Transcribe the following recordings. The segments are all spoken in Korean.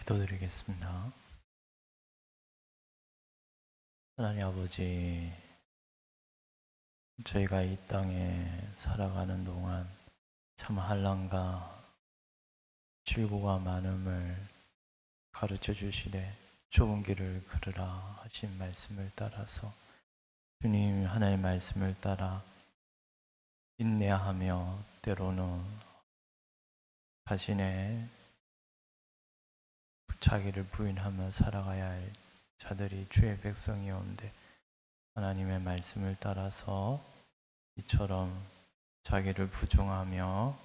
기도드리겠습니다. 하나님 아버지, 저희가 이 땅에 살아가는 동안 참 한란과 질고가 많음을 가르쳐 주시되 좁은 길을 걸으라 하신 말씀을 따라서 주님 하나님의 말씀을 따라 인내하며 때로는 자신의 자기를 부인하며 살아가야 할 자들이 주의 백성이온데 하나님의 말씀을 따라서 이처럼 자기를 부정하며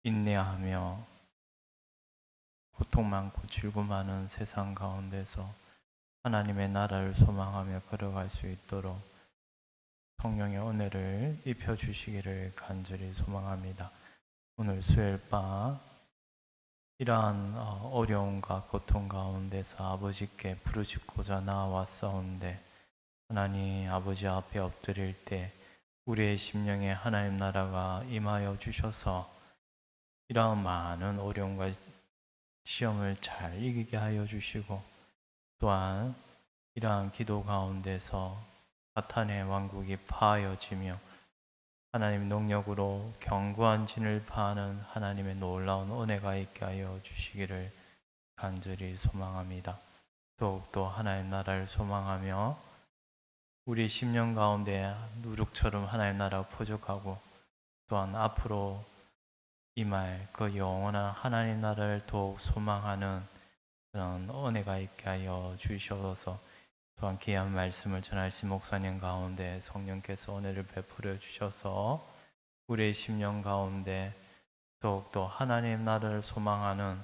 인내하며 고통 많고 질고 많은 세상 가운데서 하나님의 나라를 소망하며 걸어갈 수 있도록 성령의 은혜를 입혀주시기를 간절히 소망합니다. 오늘 수요일 밤 이러한 어려움과 고통 가운데서 아버지께 부르짖고자 나와왔사온데 하나님 아버지 앞에 엎드릴 때 우리의 심령에 하나님 나라가 임하여 주셔서 이러한 많은 어려움과 시험을 잘 이기게 하여 주시고 또한 이러한 기도 가운데서 사탄의 왕국이 파하여지며 하나님 능력으로 견고한 진을 파하는 하나님의 놀라운 은혜가 있게 하여 주시기를 간절히 소망합니다. 더욱더 하나님 나라를 소망하며 우리 심령 가운데 누룩처럼 하나님 나라가 포적하고 또한 앞으로 임할 그 영원한 하나님 나라를 더욱 소망하는 그런 은혜가 있게 하여 주셔서 또한 귀한 말씀을 전하신 목사님 가운데 성령께서 은혜를 베풀어 주셔서 우리의 심령 가운데 더욱더 하나님 나라를 소망하는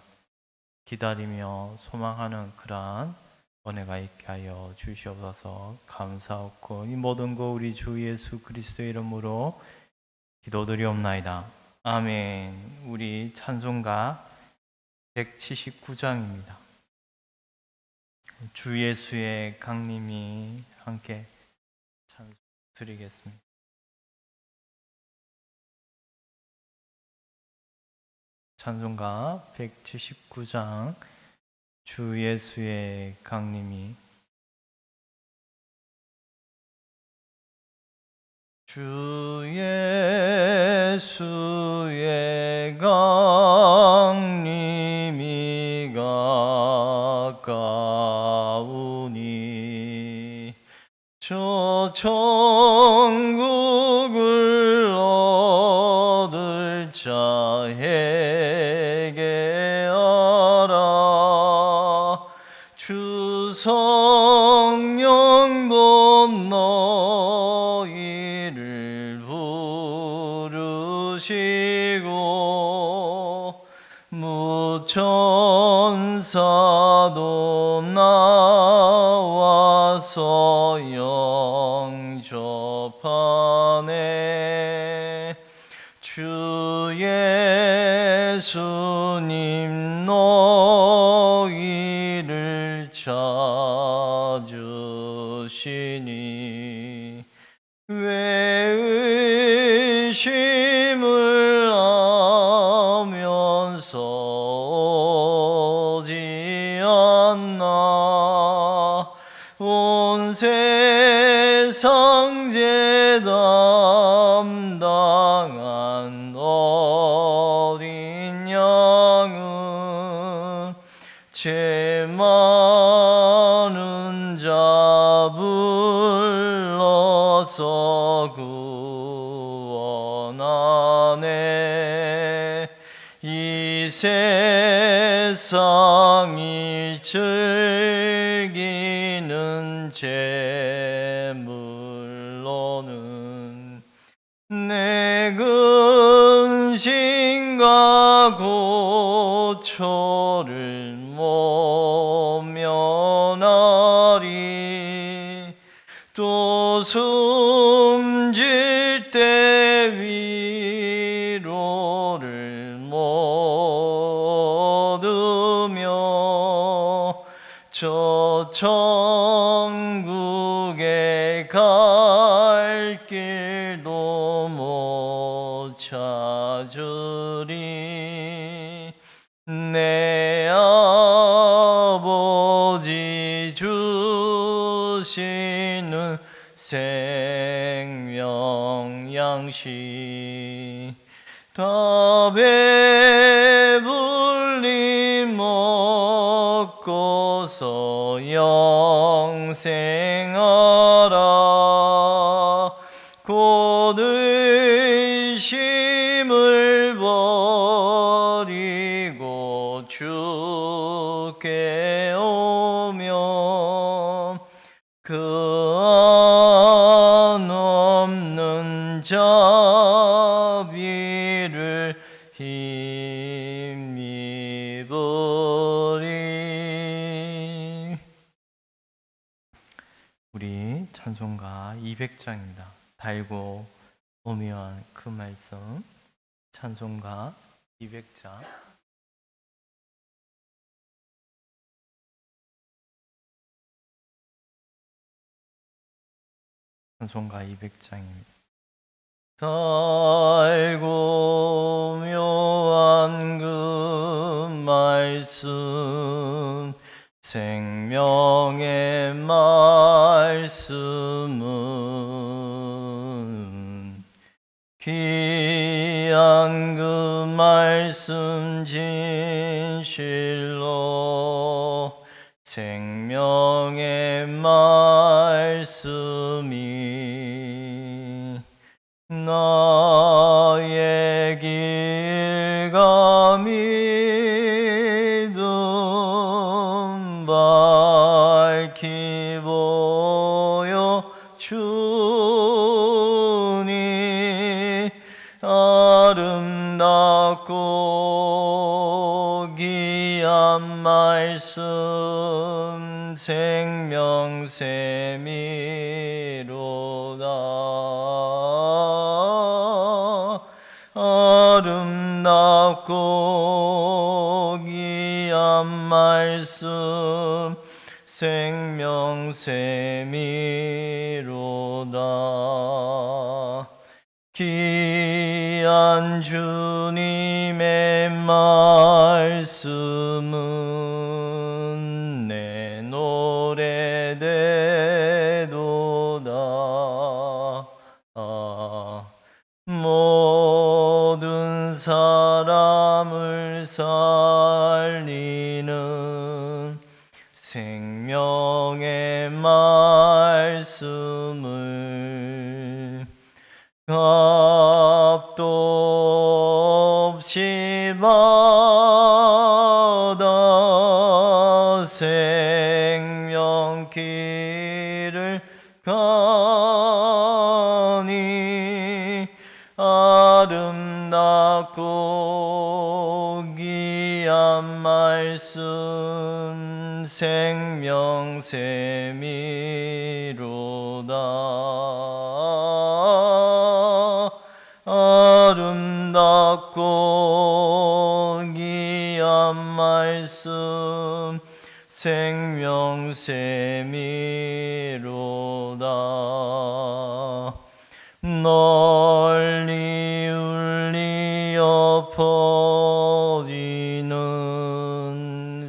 기다리며 소망하는 그러한 은혜가 있게 하여 주시옵소서. 감사하고 이 모든 거 우리 주 예수 그리스도의 이름으로 기도드리옵나이다. 아멘. 우리 찬송가 179장입니다. 주 예수의 강림이 함께 찬송 드리겠습니다. 찬송가 179장 주 예수의 강림이 주 예수의 강림이 가까우니 저 천국을 얻을 자에게 하라. 주 성령도 너희를 부르시고 무천사도 나와서 영접하네. 주 예수님 너희를 찾으시니 왜 의심을 하면서 오지 않나. 온 세상 죄 담당한 어린 양은 죄 많은 자 불러서 구원하네. 이 세상이 즐기는 재물로는 내 근심과 고초를 모면하리. 또 숨질 때 위로를 못 얻으며 저 천국에 갈 길도 못 찾으리. 내 양식 다 배불리 먹고서 영생하라. 곧 의심을 버리고 주께 오면 그 안 없는 자비를 힘입으리. 우리 찬송가 200장입니다. 달고 오묘한 그 말씀, 찬송가 200장. 찬송가 200장입니다. 달고 묘한 그 말씀, 생명의 말씀은 귀한 그 말씀 진실로 생명의 말씀이 나의 길과 믿음 밝히 보여주니 아름답고 귀한 말씀 생명샘이로다. 아름답고 귀한 말씀 생명샘이로다. 귀한 주님의 말씀은 내 노래되도다. 모든 사람을 살리는 생명의 말씀을 값도 없이 받아 생명길을 가니 아름답고 귀한 말씀 생명샘이로다. 아름답고 귀한 말씀 생명샘이로다. 널리 울리어 퍼지는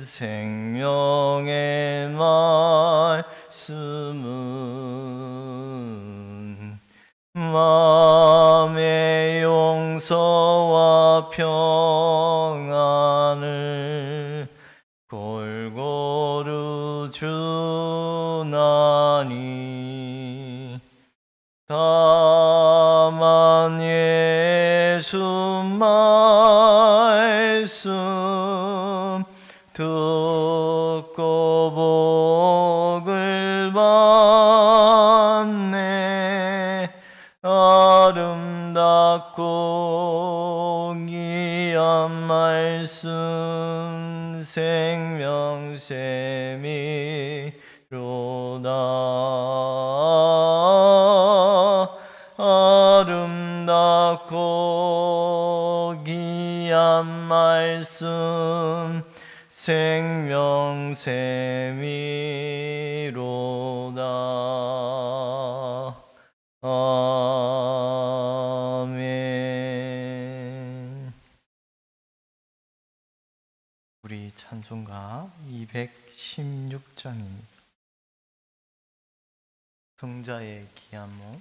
생명의 말씀은 마음의 용서와 평안을 골고루 주나니 다만 예수 말씀 듣고 복을 받네. 아름답고 귀한 말씀 생명샘이로다. 아름답고 귀한 말씀 생명샘이로다. 아멘. 우리 찬송가 216장입니다. 성자의 기한모.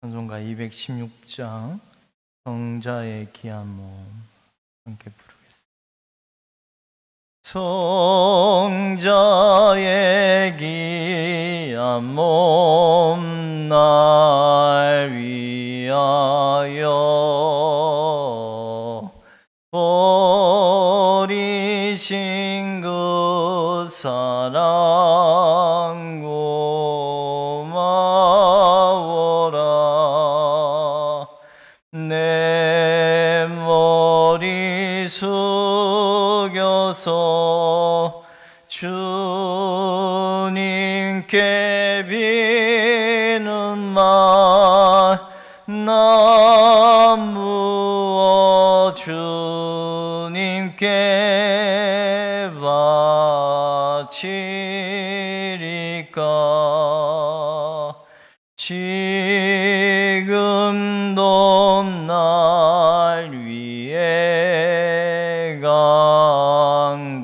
찬송가 216장 성자의 귀한 몸 함께 부르겠습니다. 성자의 귀한 몸 날 위하여 버리신 그 사랑 고마워라. 내 머리 숙여서 주님께 비는 말 나 무엇 주님께 바치리까. 지금도 날 위해 간구하심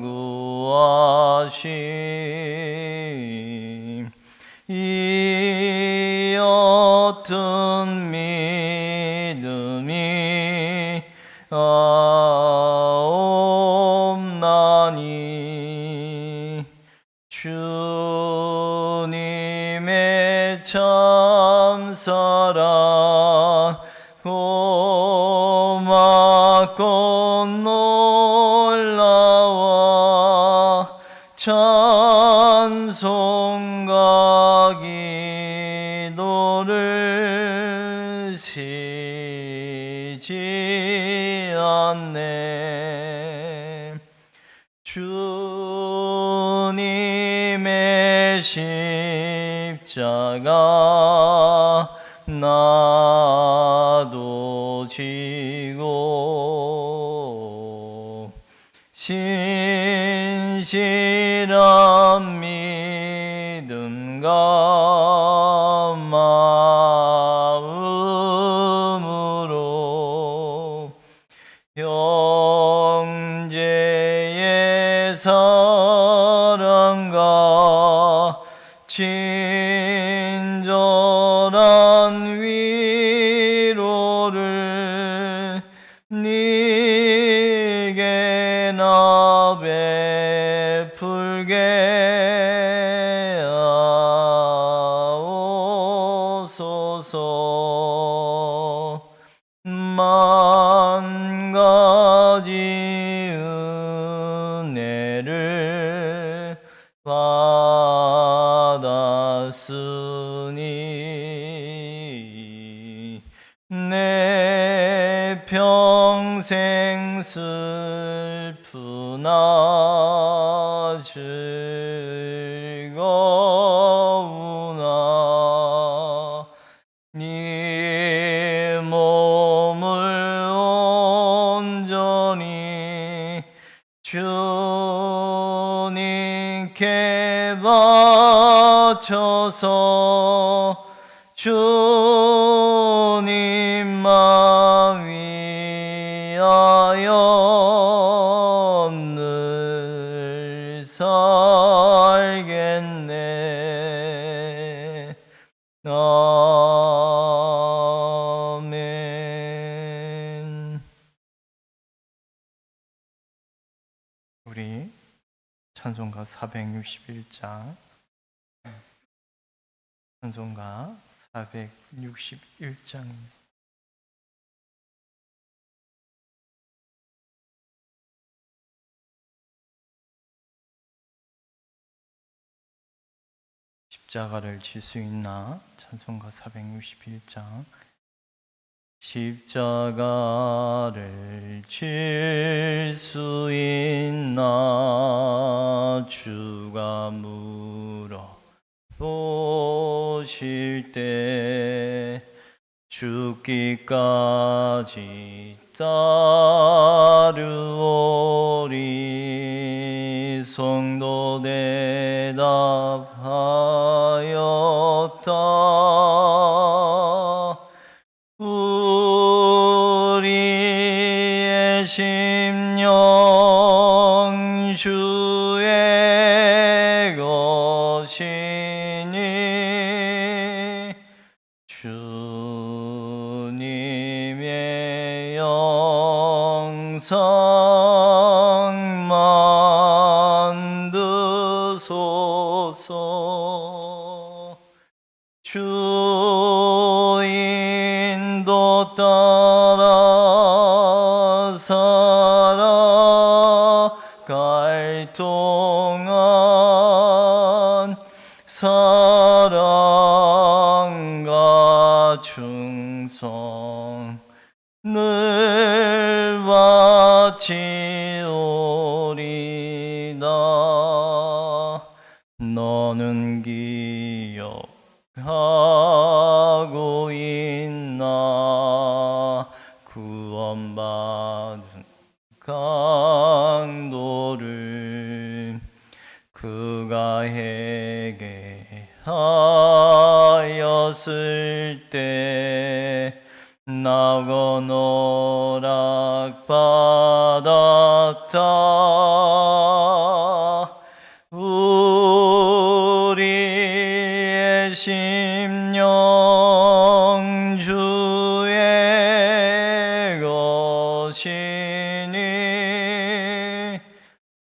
이 어떤 믿음이 없나니. 주님의 참사랑 고맙고 놀라워 찬송가 기도를 쉬지 않네. 주님의 십자가 나도 지고 신실한 믿음과 마음으로 형제의 사랑과 친절한 위로를 네게 나 베풀게 하옵소서. 만 가지 은혜를 받았으니 내 평생 슬프나 즐거우나 네 몸을 온전히 주님께 바쳐서 주님만 위하여 늘 살겠네. 아멘. 우리 찬송가 461장 찬송가 461장입니다. 십자가를 질 수 있나? 찬송가 461장. 십자가를 질 수 있나? 주가 물어 보실 때 죽기까지 따르오리. 성도 대답하였다. 우리의 심령 주의 것이니 주 주옵소서. 주 인도 따라 살아갈 동안 사랑과 충성 늘 바치오리다. 너는 기억하고 있나. 구원받은 강도를 그가 회개하였을 때 나고 노락받았다. 우리의 심령 주의 것이니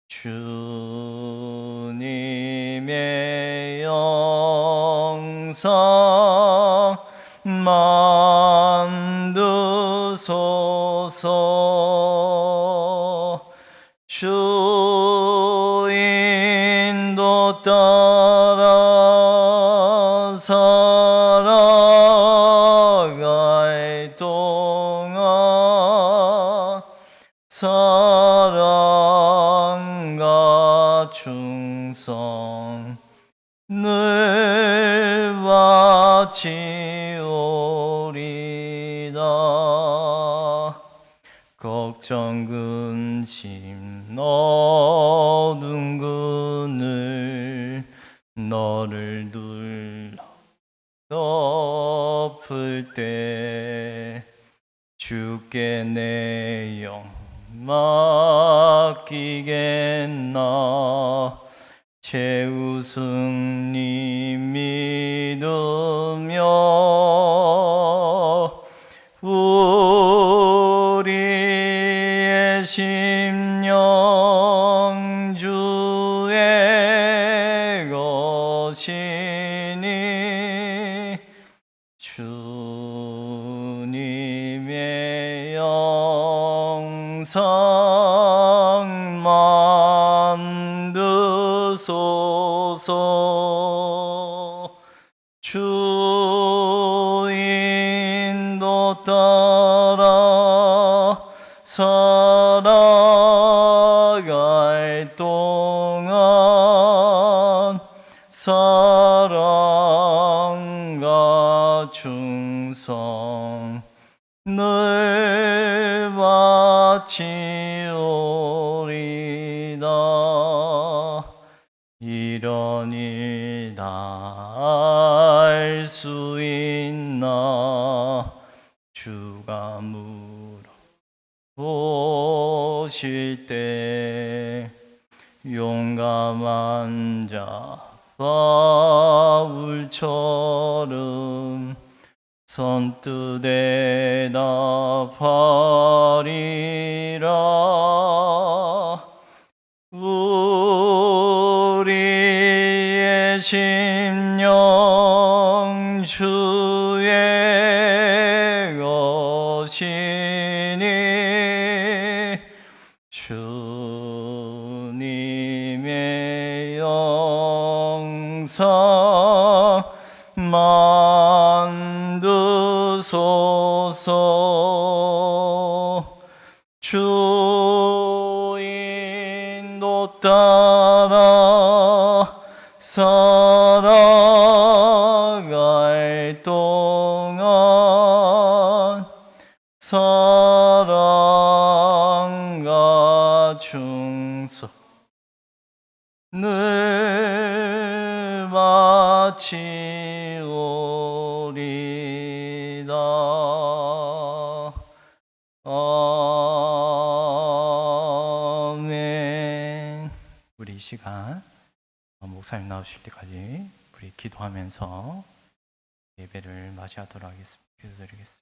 주님의 영상 만드소서. 주 인도 따라 살아갈 동안 사랑과 충성 늘 바치오리다. 걱정 근심 어두운 그늘 너를 둘러 덮을 때 주께 내 영 맡기겠나. 최우승님 믿으며 우리의 심령 주의 것이니 주님의 영상 만드소서. 주 인도 따라 살아갈 동안 사랑과 충성 늘 바치오리다. 이런 일 다 알 수 있나. 주가 물어보실 때 용감한 자 바울처럼 선뜻 대답하리라. 우리의 심령 주의 것이니 주님의 영상 만드소서. 주 인도 따라 살아갈 동안 사랑과 충성 늘 바치오리다. 아멘. 우리 이 시간 목사님 나오실 때까지 우리 기도하면서 예배를 맞이하도록 하겠습니다. 기도드리겠습니다.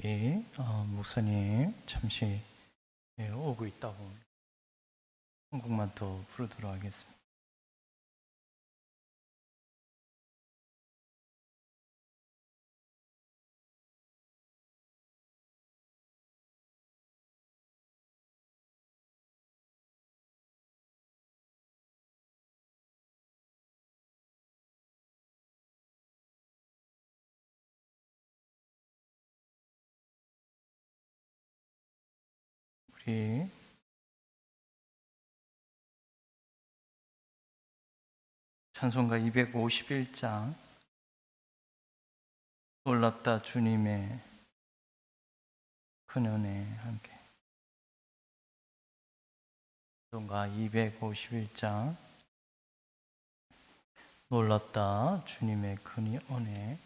우리 목사님 잠시 오고 있다고 한 곡만 더 부르도록 하겠습니다. 우리 찬송가 251장 놀랍다 주님의 큰 은혜 함께. 찬송가 251장 놀랍다 주님의 큰 은혜.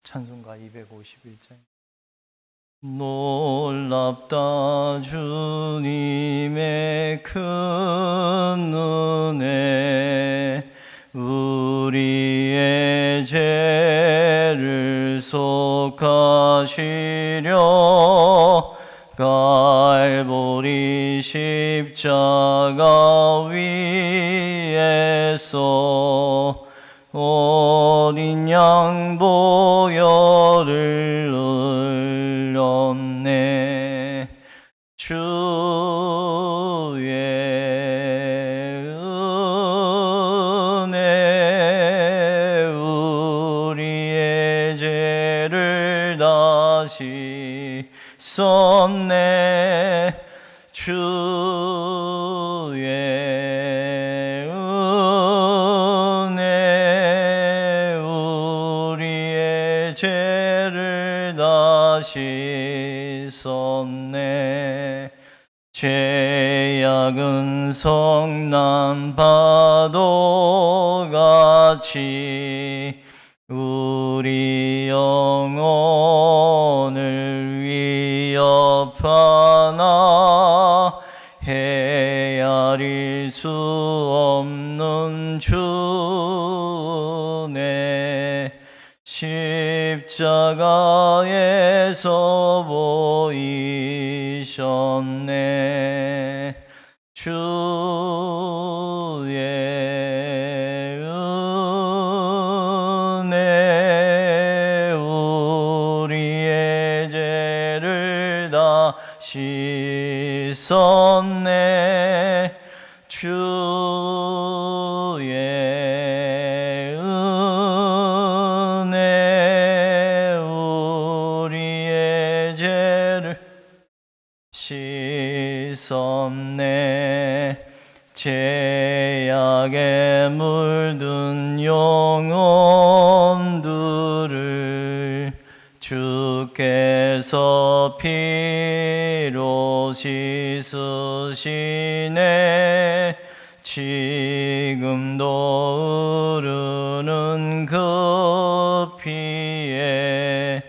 찬송가 251장 놀랍다 주님의 큰 은혜 우리의 죄를 속하시려 갈보리 십자가 위에서 어린 양 보혈을 흘렸네. 주의 은혜 우리의 죄를 다시 썼네. 주의 은혜 우리의 죄를 다시 썼네. 죄악은 성난 파도같이 우리 영혼을 위협하나 헤아릴 수 없는 주네. 십자가에서 보이셨네. 주의 은혜 우리의 죄를 다시 썼네. 주의 은혜 우리의 죄를 씻었네. 죄악에 물든 영혼들을 주께서 피로 씻으시네. 지금도 흐르는 그 피에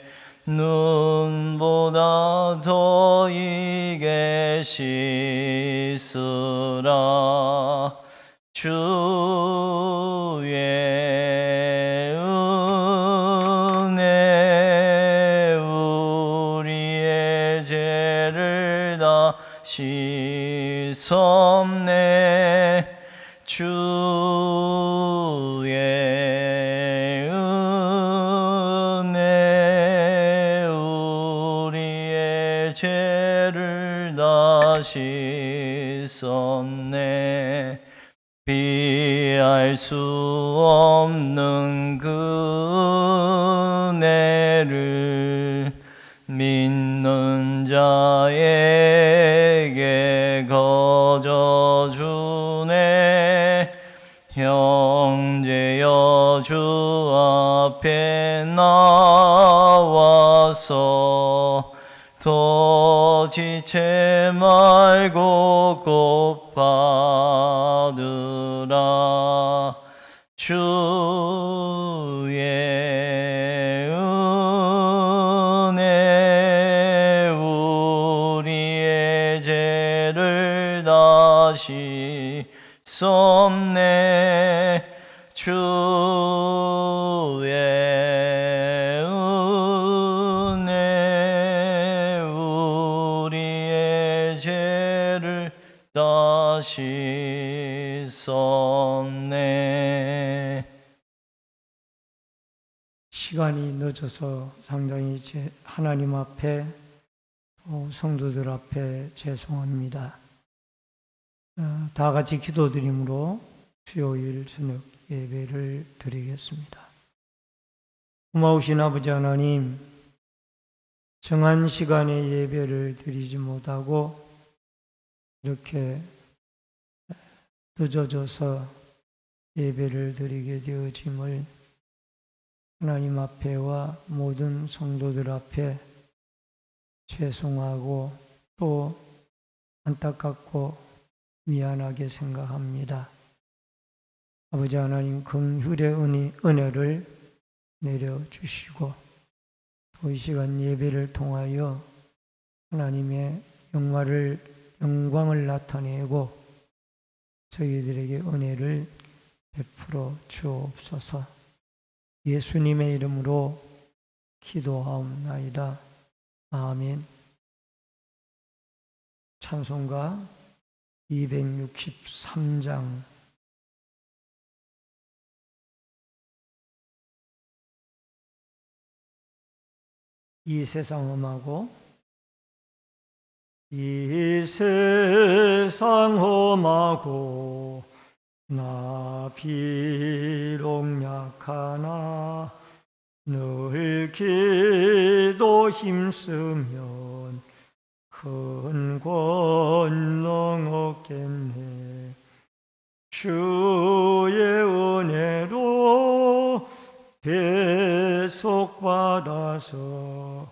눈보다 더 이게 씻으라. 주의 은혜 우리의 죄를 다 씻었네. 주의 은혜 우리의 죄를 다 씻었네. 피할 수 없는 그 은혜를 믿는 자에게 거저 주네. 형제여 주 앞에 나와서 더 지체 말고 곧 받으라. 주의 은혜 우리의 죄를 다시 썼네. 주의 하시옵네. 시간이 늦어서 상당히 하나님 앞에 성도들 앞에 죄송합니다. 다 같이 기도드림으로 수요일 저녁 예배를 드리겠습니다. 고마우신 아버지 하나님, 정한 시간에 예배를 드리지 못하고 이렇게 늦어져서 예배를 드리게 되어짐을 하나님 앞에와 모든 성도들 앞에 죄송하고 또 안타깝고 미안하게 생각합니다. 아버지 하나님, 긍휼의 은혜를 내려주시고 또 이 시간 예배를 통하여 하나님의 영광을 나타내고 저희들에게 은혜를 베풀어 주옵소서. 예수님의 이름으로 기도하옵나이다. 아멘. 찬송가 263장 이 세상 험하고 이 세상 험하고 나 비록 약하나 늘 기도 힘쓰면 큰 권능 얻겠네. 주의 은혜로 대속받아서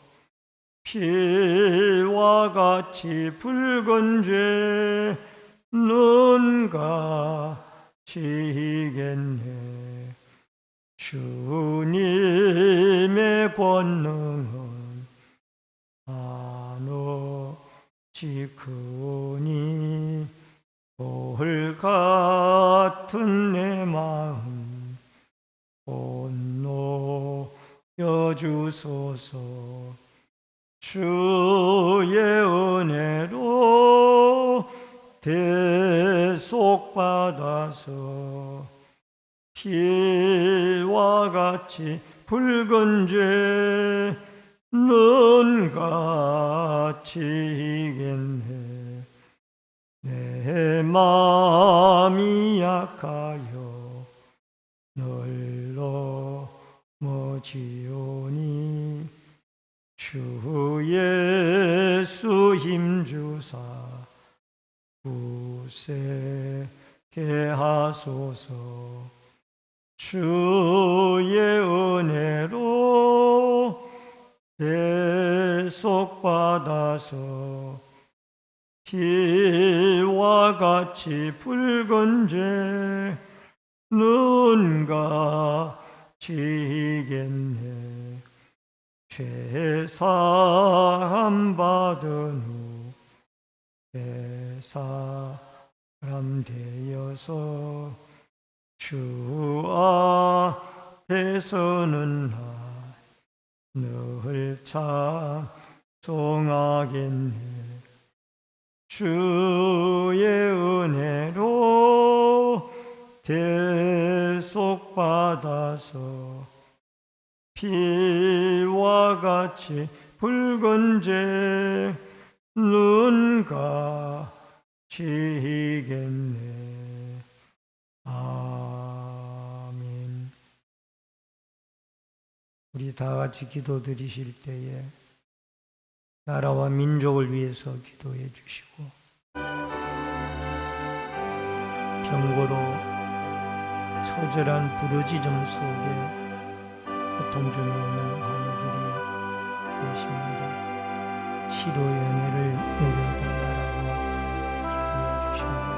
피와 같이 붉은 죄는 가시겠네. 주님의 권능은 한없이 크니 돌 같은 내 마음 온노여 주소서. 주의 은혜로 대속받아서 피와 같이 붉은 죄는 가시겠네. 내 마음이 약하여 늘 넘어지오니 주 예수 힘주사 굳세게 하소서. 주의 은혜로 대속받아서 피와 같이 붉은 죄는 가시겠네. 죄사함 받은 후 새사람 되어서 주 앞에 서는 늘 찬송하겠네. 주의 은혜로 대속받아서 피와 같이 붉은 죄는 가시겠네. 아멘. 우리 다 같이 기도 드리실 때에 나라와 민족을 위해서 기도해 주시고 병고로 처절한 부르짖음 속에 고통 중에 있는 환우들이 계십니다. 치료의 은혜를 내려달라고 기도해 주십니다.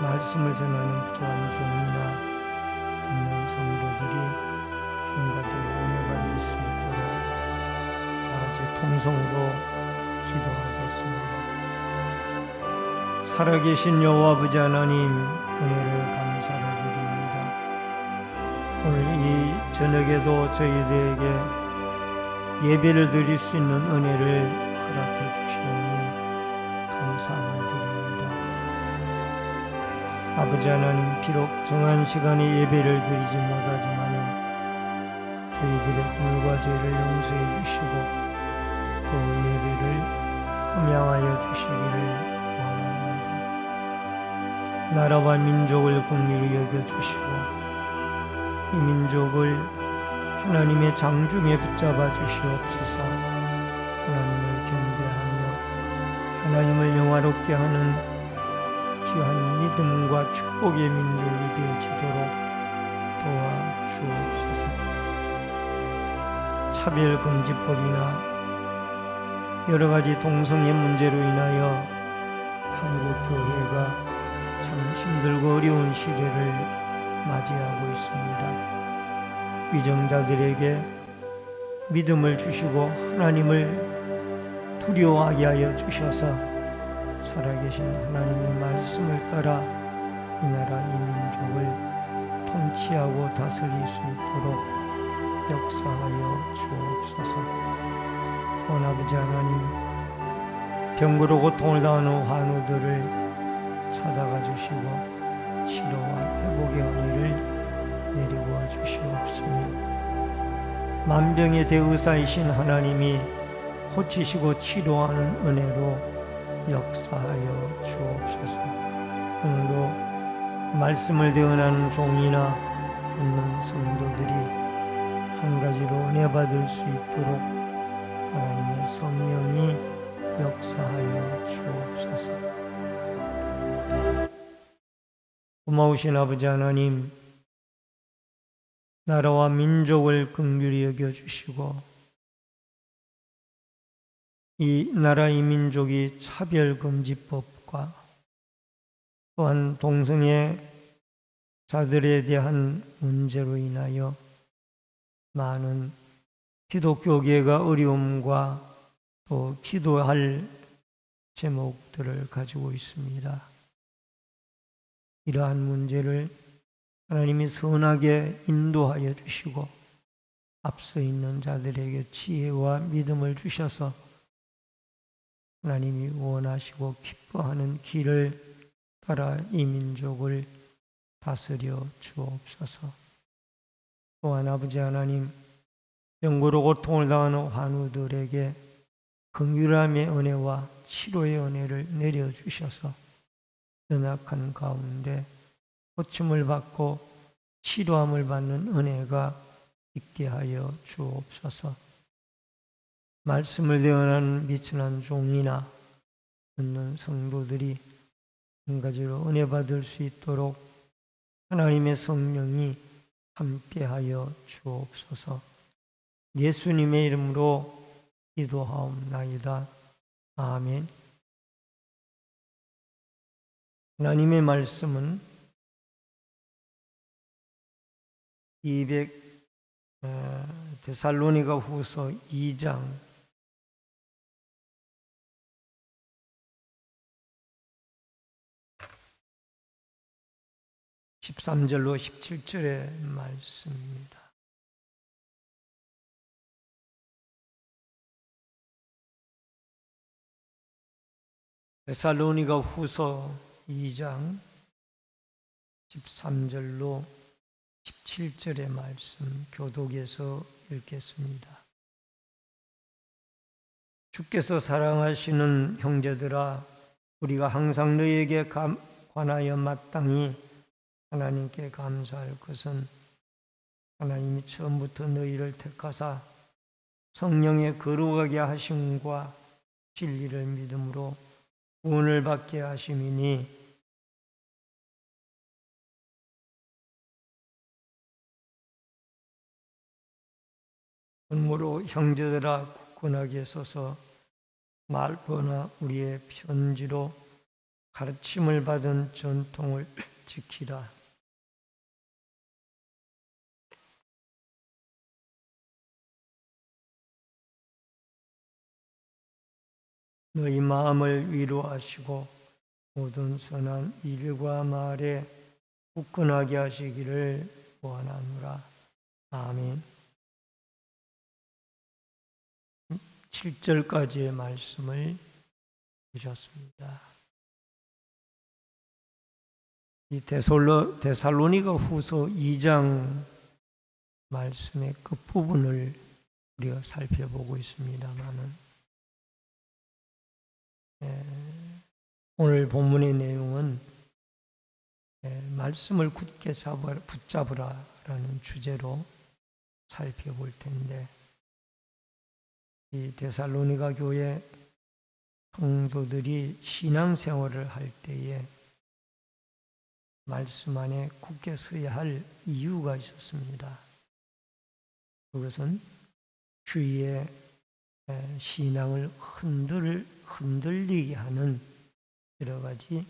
말씀을 전하는 부족한 종이나 듣는 성도들이 힘받을 은혜 받을 수 있도록 다 같이 통성으로 기도하겠습니다. 살아계신 여호와 아버지 하나님, 은혜를 감사를 드립니다. 오늘 이 저녁에도 저희들에게 예배를 드릴 수 있는 은혜를 허락해 주시오니 감사를 드립니다. 아버지 하나님, 비록 정한 시간에 예배를 드리지 못하지만은 저희들의 허물과 죄를 용서해 주시고 또 예배를 함양하여 주시기를 원합니다. 나라와 민족을 긍휼히 여겨 주시고 이 민족을 하나님의 장중에 붙잡아 주시옵소서. 하나님을 경배하며 하나님을 영화롭게 하는 귀한 믿음과 축복의 민족이 되어지도록 도와주옵소서. 차별금지법이나 여러 가지 동성애 문제로 인하여 한국 교회가 참 힘들고 어려운 시대를 맞이하고 있습니다. 위정자들에게 믿음을 주시고 하나님을 두려워하게 하여 주셔서 살아계신 하나님의 말씀을 따라 이 나라 이 민족을 통치하고 다스릴 수 있도록 역사하여 주옵소서. 아버지 하나님, 병으로 고통을 당하는 환우들을 찾아가 주시고 치료와 회복의 은혜를 내리고 주시옵시며 만병의 대의사이신 하나님이 고치시고 치료하는 은혜로 역사하여 주옵소서. 오늘도 말씀을 대언하는 종이나 듣는 성도들이 한 가지로 은혜 받을 수 있도록 하나님의 성령이 역사하여 주옵소서. 고마우신 아버지 하나님, 나라와 민족을 긍휼히 여겨주시고 이 나라 이 민족이 차별금지법과 또한 동성애자들에 대한 문제로 인하여 많은 기독교계가 어려움과 또 기도할 제목들을 가지고 있습니다. 이러한 문제를 하나님이 선하게 인도하여 주시고 앞서 있는 자들에게 지혜와 믿음을 주셔서 하나님이 원하시고 기뻐하는 길을 따라 이 민족을 다스려 주옵소서. 또한 아버지 하나님, 병고로 고통을 당하는 환우들에게 긍휼함의 은혜와 치료의 은혜를 내려주셔서 연약한 가운데 고침을 받고 치료함을 받는 은혜가 있게 하여 주옵소서. 말씀을 대언하는 미천한 종이나 듣는 성도들이 한 가지로 은혜 받을 수 있도록 하나님의 성령이 함께하여 주옵소서. 예수님의 이름으로 기도하옵나이다. 아멘. 하나님의 말씀은 200 데살로니가 후서 2장 13절로 17절의 말씀입니다. 데살로니가 후서 2장 13절로 17절의 말씀 교독에서 읽겠습니다. 주께서 사랑하시는 형제들아, 우리가 항상 너희에게 관하여 마땅히 하나님께 감사할 것은 하나님이 처음부터 너희를 택하사 성령의 거룩하게 하심과 진리를 믿음으로 구원을 받게 하심이니, 그러므로 형제들아, 굳건하게 서서 말보나 우리의 편지로 가르침을 받은 전통을 지키라. 너희 마음을 위로하시고 모든 선한 일과 말에 굳건하게 하시기를 원하노라. 아멘. 7절까지의 말씀을 보셨습니다. 이 데살로니가 후서 2장 말씀의 끝부분을 우리가 살펴보고 있습니다만은 오늘 본문의 내용은 말씀을 굳게 붙잡으라라는 주제로 살펴볼 텐데, 이 데살로니가 교회 성도들이 신앙생활을 할 때에 말씀 안에 굳게 서야 할 이유가 있었습니다. 그것은 주위의 신앙을 흔들리게 하는 여러 가지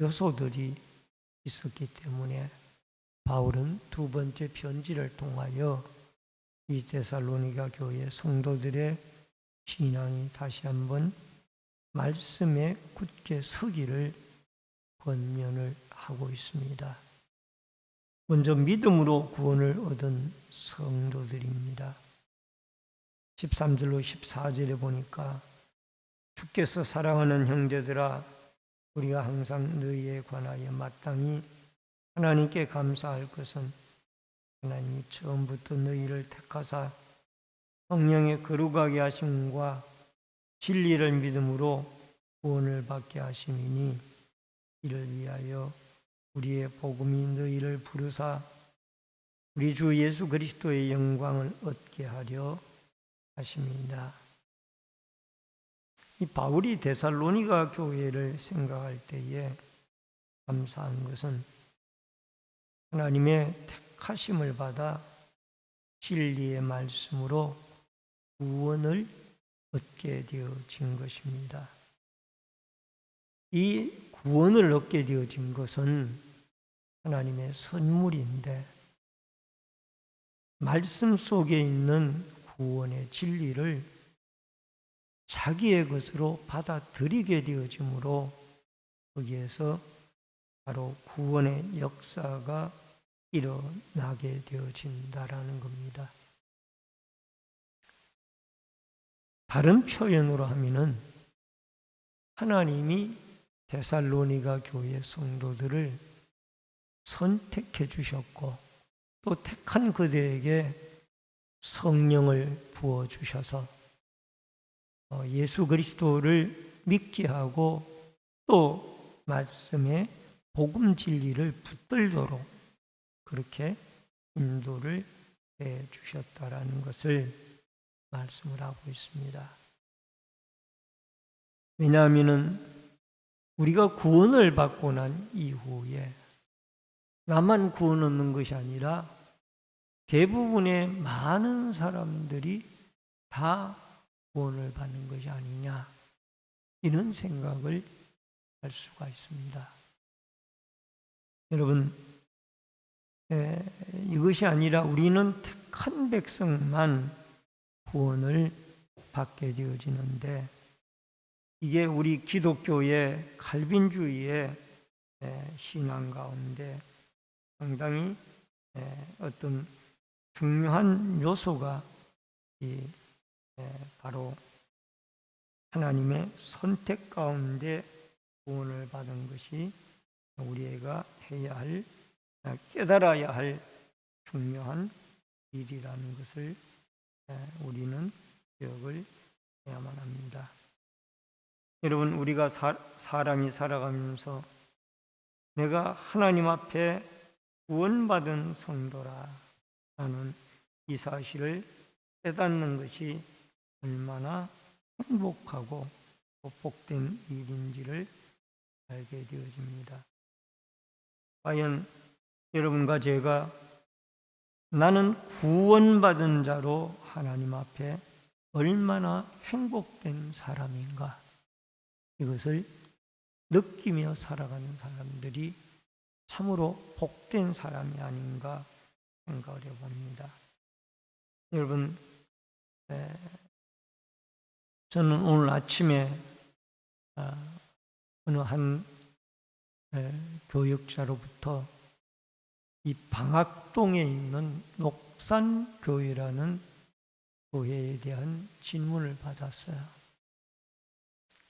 요소들이 있었기 때문에 바울은 두 번째 편지를 통하여 이 데살로니가 교회 성도들의 신앙이 다시 한번 말씀에 굳게 서기를 권면을 하고 있습니다. 먼저 믿음으로 구원을 얻은 성도들입니다. 13절로 14절에 보니까 주께서 사랑하는 형제들아, 우리가 항상 너희에 관하여 마땅히 하나님께 감사할 것은 하나님이 처음부터 너희를 택하사 성령의 거룩하게 하심과 진리를 믿음으로 구원을 받게 하심이니, 이를 위하여 우리의 복음이 너희를 부르사 우리 주 예수 그리스도의 영광을 얻게 하려 하심이니라. 이 바울이 데살로니가 교회를 생각할 때에 감사한 것은 하나님의 택하심을 받아 진리의 말씀으로 구원을 얻게 되어진 것입니다. 이 구원을 얻게 되어진 것은 하나님의 선물인데, 말씀 속에 있는 구원의 진리를 자기의 것으로 받아들이게 되어지므로 거기에서 바로 구원의 역사가 일어나게 되어진다라는 겁니다. 다른 표현으로 하면은 하나님이 데살로니가 교회 성도들을 선택해 주셨고, 또 택한 그들에게 성령을 부어 주셔서 예수 그리스도를 믿게 하고 또 말씀의 복음 진리를 붙들도록 그렇게 인도를 해 주셨다라는 것을 말씀을 하고 있습니다. 왜냐하면 우리가 구원을 받고 난 이후에 나만 구원 얻는 것이 아니라 대부분의 많은 사람들이 다 구원을 받는 것이 아니냐, 이런 생각을 할 수가 있습니다. 여러분, 이것이 아니라 우리는 택한 백성만 구원을 받게 되어지는데, 이게 우리 기독교의 칼빈주의의 신앙 가운데 상당히 어떤 중요한 요소가 바로 하나님의 선택 가운데 구원을 받은 것이 우리가 해야 할, 깨달아야 할 중요한 일이라는 것을 우리는 기억을 해야만 합니다. 여러분, 우리가 사람이 살아가면서 내가 하나님 앞에 구원받은 성도라 하는 이 사실을 깨닫는 것이 얼마나 행복하고 복된 일인지를 알게 되어집니다. 과연 여러분과 제가 나는 구원받은 자로 하나님 앞에 얼마나 행복된 사람인가, 이것을 느끼며 살아가는 사람들이 참으로 복된 사람이 아닌가 생각을 해봅니다. 여러분, 저는 오늘 아침에 어느 한 교역자로부터 이 방학동에 있는 녹산교회라는 교회에 대한 질문을 받았어요.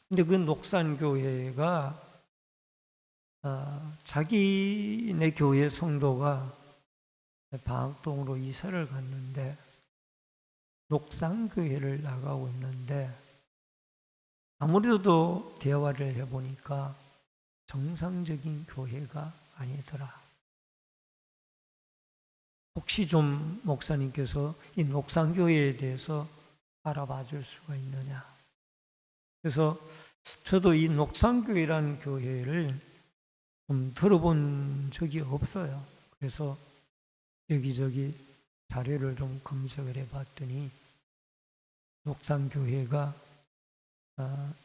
근데 그 녹산교회가 자기네 교회 성도가 방학동으로 이사를 갔는데 녹산교회를 나가고 있는데 아무래도 대화를 해보니까 정상적인 교회가 아니더라. 혹시 좀 목사님께서 이 녹산교회에 대해서 알아봐 줄 수가 있느냐. 그래서 저도 이 녹산교회라는 교회를 좀 들어본 적이 없어요. 그래서 여기저기 자료를 좀 검색을 해봤더니 녹산교회가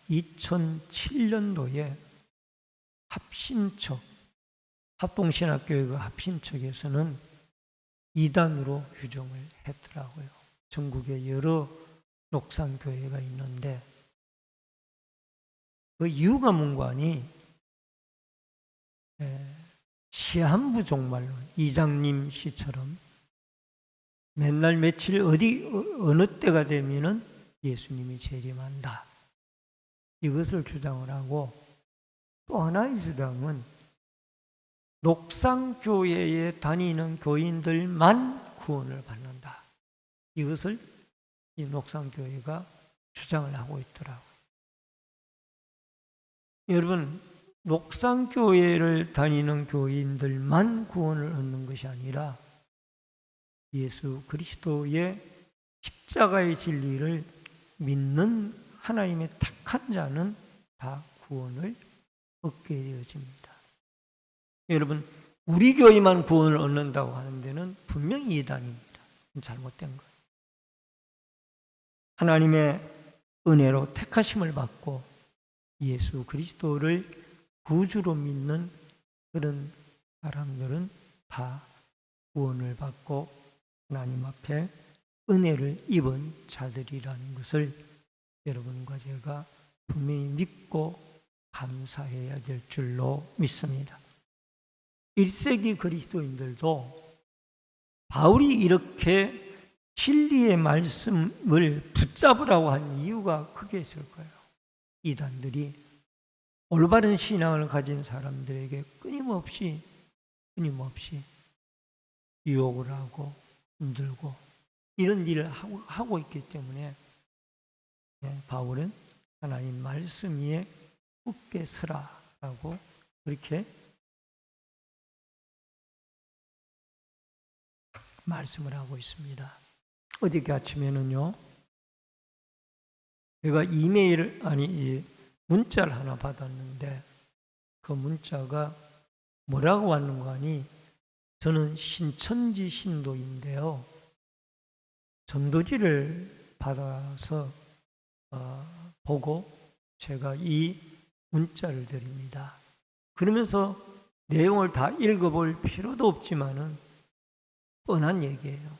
2007년도에 합신척, 합동신학교회가 합신척에서는 이단으로 규정을 했더라고요. 전국에 여러 녹산교회가 있는데 그 이유가 뭔가니 시한부 종말론 이장님 씨처럼 맨날 며칠 어느 때가 되면은 예수님이 재림한다. 이것을 주장을 하고 또 하나의 주장은 녹산교회에 다니는 교인들만 구원을 받는다. 이것을 이 녹산교회가 주장을 하고 있더라고요. 여러분, 녹산교회를 다니는 교인들만 구원을 얻는 것이 아니라 예수 그리스도의 십자가의 진리를 믿는 하나님의 택한 자는 다 구원을 얻게 되어집니다. 여러분, 우리 교회만 구원을 얻는다고 하는 데는 분명히 이단입니다. 잘못된 거예요. 하나님의 은혜로 택하심을 받고 예수 그리스도를 구주로 믿는 그런 사람들은 다 구원을 받고 하나님 앞에 은혜를 입은 자들이라는 것을 여러분과 제가 분명히 믿고 감사해야 될 줄로 믿습니다. 1세기 그리스도인들도 바울이 이렇게 진리의 말씀을 붙잡으라고 한 이유가 크게 있을 거예요. 이단들이 올바른 신앙을 가진 사람들에게 끊임없이 유혹을 하고 흔들고 이런 일을 하고 있기 때문에 바울은 하나님 말씀 위에 굳게 서라라고 그렇게 말씀을 하고 있습니다. 어저께 아침에는요, 제가 문자를 하나 받았는데 그 문자가 뭐라고 왔는가 하니 저는 신천지 신도인데요. 전도지를 받아서 보고 제가 이 문자를 드립니다. 그러면서 내용을 다 읽어볼 필요도 없지만은 뻔한 얘기예요.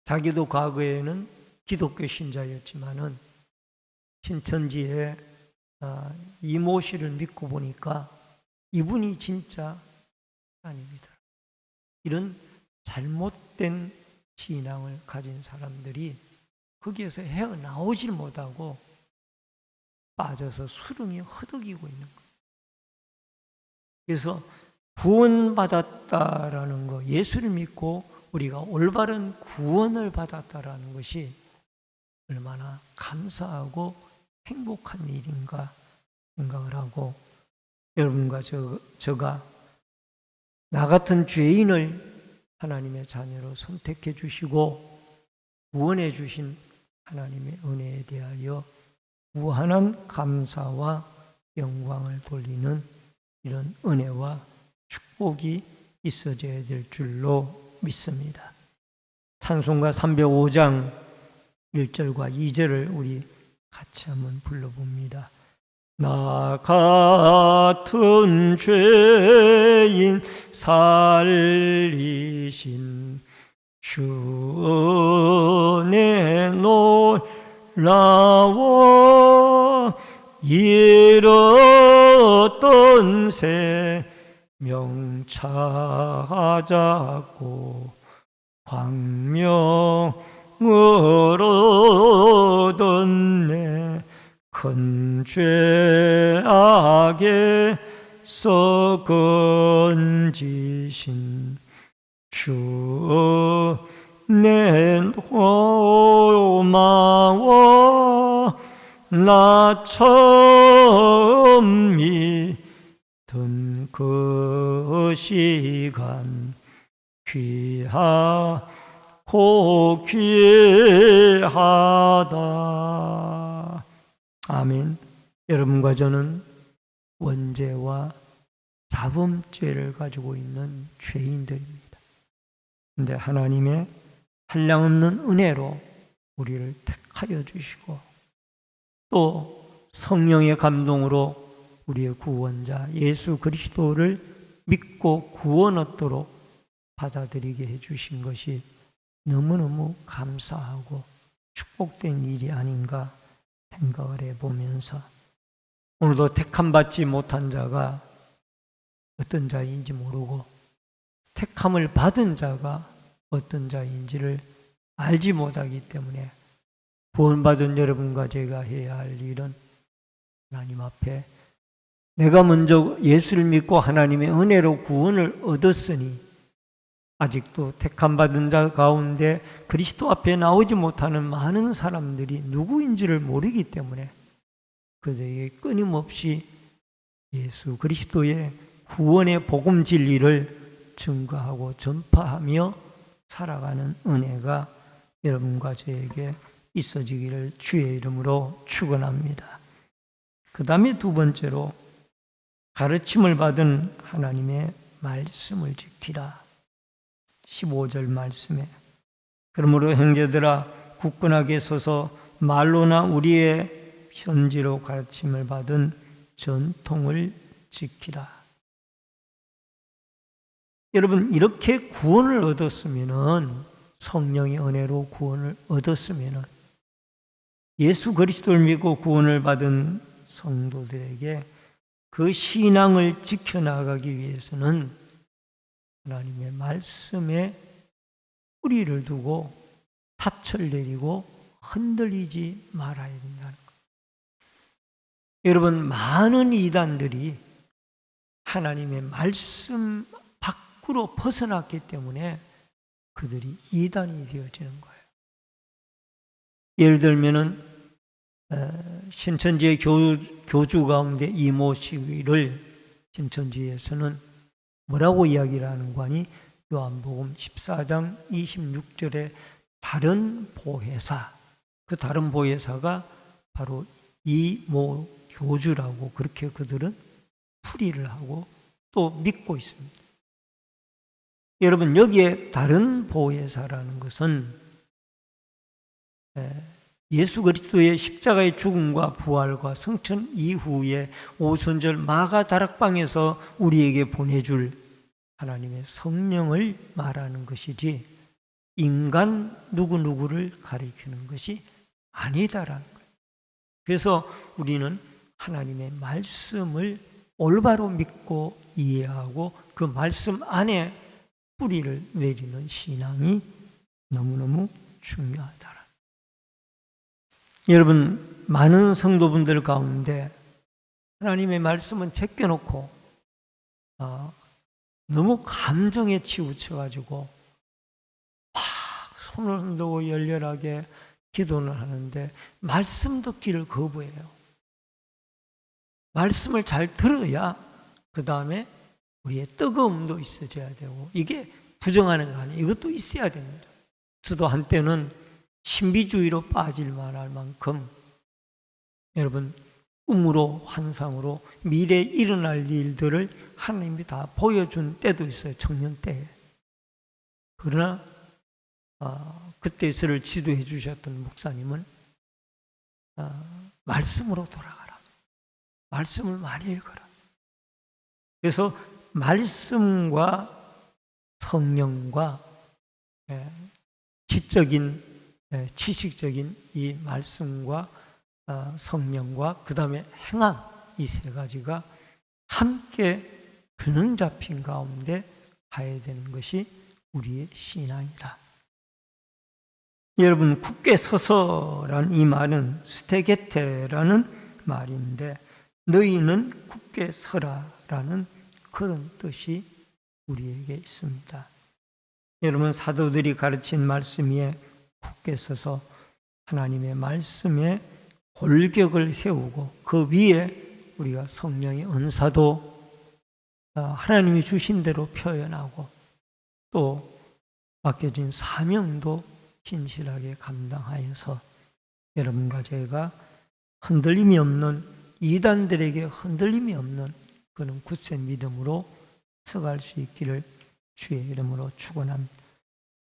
자기도 과거에는 기독교 신자였지만은 신천지에 이모 씨를 믿고 보니까 이분이 진짜 아닙니다. 이런 잘못된 신앙을 가진 사람들이 거기에서 헤어나오질 못하고 빠져서 수렁에 허덕이고 있는 거예요. 그래서 구원받았다라는 거, 예수를 믿고 우리가 올바른 구원을 받았다라는 것이 얼마나 감사하고 행복한 일인가 생각을 하고, 여러분과 저가 나 같은 죄인을 하나님의 자녀로 선택해 주시고 구원해 주신 하나님의 은혜에 대하여 무한한 감사와 영광을 돌리는 이런 은혜와 축복이 있어져야 될 줄로 믿습니다. 찬송가 305장 1절과 2절을 우리 같이 한번 불러봅니다. 나 같은 죄인 살리신 주 은혜 놀라워 잃었던 생명 찾았고 광명을 얻었네. 큰 죄악에 건지신 주 내 도마와 나 처음 믿은 그 시간 귀하고 귀하다. 아멘. 여러분과 저는 원죄와 자범죄를 가지고 있는 죄인들입니다. 그런데 하나님의 한량없는 은혜로 우리를 택하여 주시고 또 성령의 감동으로 우리의 구원자 예수 그리스도를 믿고 구원 얻도록 받아들이게 해주신 것이 너무너무 감사하고 축복된 일이 아닌가 생각을 해보면서 오늘도 택함받지 못한 자가 어떤 자인지 모르고 택함을 받은 자가 어떤 자인지를 알지 못하기 때문에 구원받은 여러분과 제가 해야 할 일은 하나님 앞에 내가 먼저 예수를 믿고 하나님의 은혜로 구원을 얻었으니 아직도 택함받은 자 가운데 그리스도 앞에 나오지 못하는 많은 사람들이 누구인지를 모르기 때문에 그들에게 끊임없이 예수 그리스도의 구원의 복음 진리를 증거하고 전파하며 살아가는 은혜가 여러분과 저에게 있어지기를 주의 이름으로 축원합니다. 그 다음에 두 번째로 가르침을 받은 하나님의 말씀을 지키라. 15절 말씀에 그러므로 형제들아 굳건하게 서서 말로나 우리의 편지로 가르침을 받은 전통을 지키라. 여러분 이렇게 구원을 얻었으면은 성령의 은혜로 구원을 얻었으면은 예수 그리스도를 믿고 구원을 받은 성도들에게 그 신앙을 지켜나가기 위해서는 하나님의 말씀에 뿌리를 두고 닻을 내리고 흔들리지 말아야 된다는 것. 여러분 많은 이단들이 하나님의 말씀 밖으로 벗어났기 때문에 그들이 이단이 되어지는 거예요. 예를 들면은 신천지의 교주 가운데 이모 시위를 신천지에서는 뭐라고 이야기를 하는가 하니 요한복음 14장 26절에 다른 보혜사, 그 다른 보혜사가 바로 이모 교주라고 그렇게 그들은 풀이를 하고 또 믿고 있습니다. 여러분 여기에 다른 보혜사라는 것은 예수 그리스도의 십자가의 죽음과 부활과 승천 이후에 오순절 마가 다락방에서 우리에게 보내줄 하나님의 성령을 말하는 것이지 인간 누구누구를 가리키는 것이 아니다라는 거예요. 그래서 우리는 하나님의 말씀을 올바로 믿고 이해하고 그 말씀 안에 뿌리를 내리는 신앙이 너무너무 중요하다. 여러분 많은 성도분들 가운데 하나님의 말씀은 제껴놓고 너무 감정에 치우쳐가지고 막 손을 흔들고 열렬하게 기도는 하는데 말씀 듣기를 거부해요. 말씀을 잘 들어야 그 다음에 우리의 뜨거움도 있어져야 되고 이게 부정하는 거 아니에요. 이것도 있어야 됩니다. 저도 한때는 신비주의로 빠질 만할 만큼 여러분 꿈으로 환상으로 미래에 일어날 일들을 하나님이 다 보여준 때도 있어요. 청년 때에. 그러나 그때 저를 지도해 주셨던 목사님은 말씀으로 돌아가라. 말씀을 많이 읽어라. 그래서 말씀과 성령과 지식적인 이 말씀과 성령과 그 다음에 행함 이 세 가지가 함께 균형 잡힌 가운데 가야 되는 것이 우리의 신앙이다. 여러분 굳게 서서란 이 말은 스테게테라는 말인데 너희는 굳게 서라 라는 그런 뜻이 우리에게 있습니다. 여러분, 사도들이 가르친 말씀 위에 굳게 서서 하나님의 말씀에 골격을 세우고 그 위에 우리가 성령의 은사도 하나님이 주신 대로 표현하고 또 맡겨진 사명도 진실하게 감당하여서 여러분과 제가 흔들림이 없는, 이단들에게 흔들림이 없는 그런 굳센 믿음으로 서갈 수 있기를 주의 이름으로 축원합니다.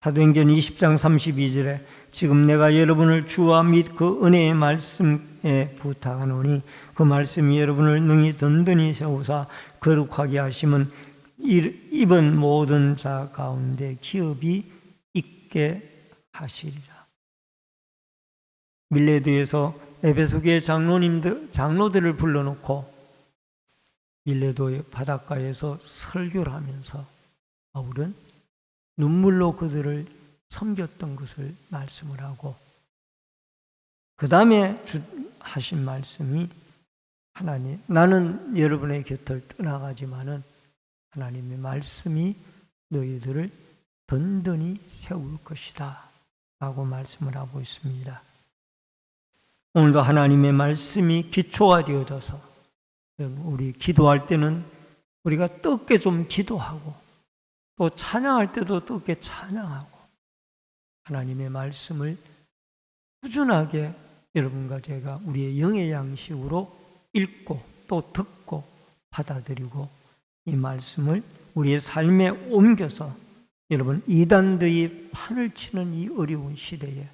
사도행전 20장 32절에 지금 내가 여러분을 주와 및 그 은혜의 말씀에 부탁하노니 그 말씀이 여러분을 능히 든든히 세우사 거룩하게 하심은 입은 모든 자 가운데 기업이 있게 하시리라. 밀레도에서 에베소교회 장로들을 불러놓고 밀레도의 바닷가에서 설교를 하면서 바울은 눈물로 그들을 섬겼던 것을 말씀을 하고 그 다음에 하신 말씀이 하나님, 나는 여러분의 곁을 떠나가지만은 하나님의 말씀이 너희들을 든든히 세울 것이다 라고 말씀을 하고 있습니다. 오늘도 하나님의 말씀이 기초가 되어져서 우리 기도할 때는 우리가 뜨겁게 좀 기도하고 또 찬양할 때도 뜨겁게 찬양하고 하나님의 말씀을 꾸준하게 여러분과 제가 우리의 영의 양식으로 읽고 또 듣고 받아들이고 이 말씀을 우리의 삶에 옮겨서 여러분 이단들이 판을 치는 이 어려운 시대에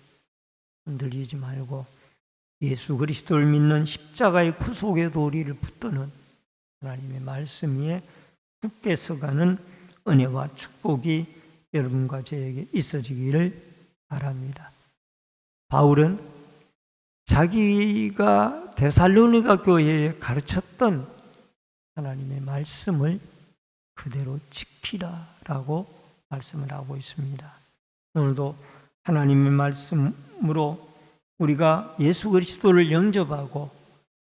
흔들리지 말고 예수 그리스도를 믿는 십자가의 구속의 도리를 붙드는 하나님의 말씀 위에 굳게 서가는 은혜와 축복이 여러분과 저에게 있어지기를 바랍니다. 바울은 자기가 데살로니가 교회에 가르쳤던 하나님의 말씀을 그대로 지키라라고 말씀을 하고 있습니다. 오늘도 하나님의 말씀으로 우리가 예수 그리스도를 영접하고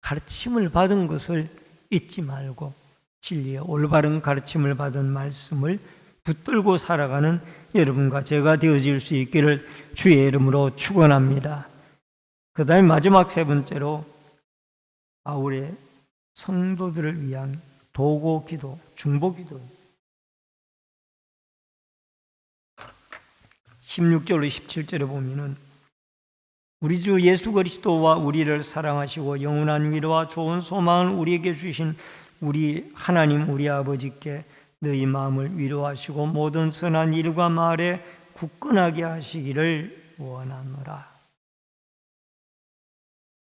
가르침을 받은 것을 잊지 말고 진리의 올바른 가르침을 받은 말씀을 붙들고 살아가는 여러분과 제가 되어질 수 있기를 주의 이름으로 축원합니다. 그 다음에 마지막 세 번째로 바울의 성도들을 위한 도고 기도, 중보 기도 16절로 17절에 보면은 우리 주 예수 그리스도와 우리를 사랑하시고 영원한 위로와 좋은 소망을 우리에게 주신 우리 하나님 우리 아버지께 너희 마음을 위로하시고 모든 선한 일과 말에 굳건하게 하시기를 원하노라.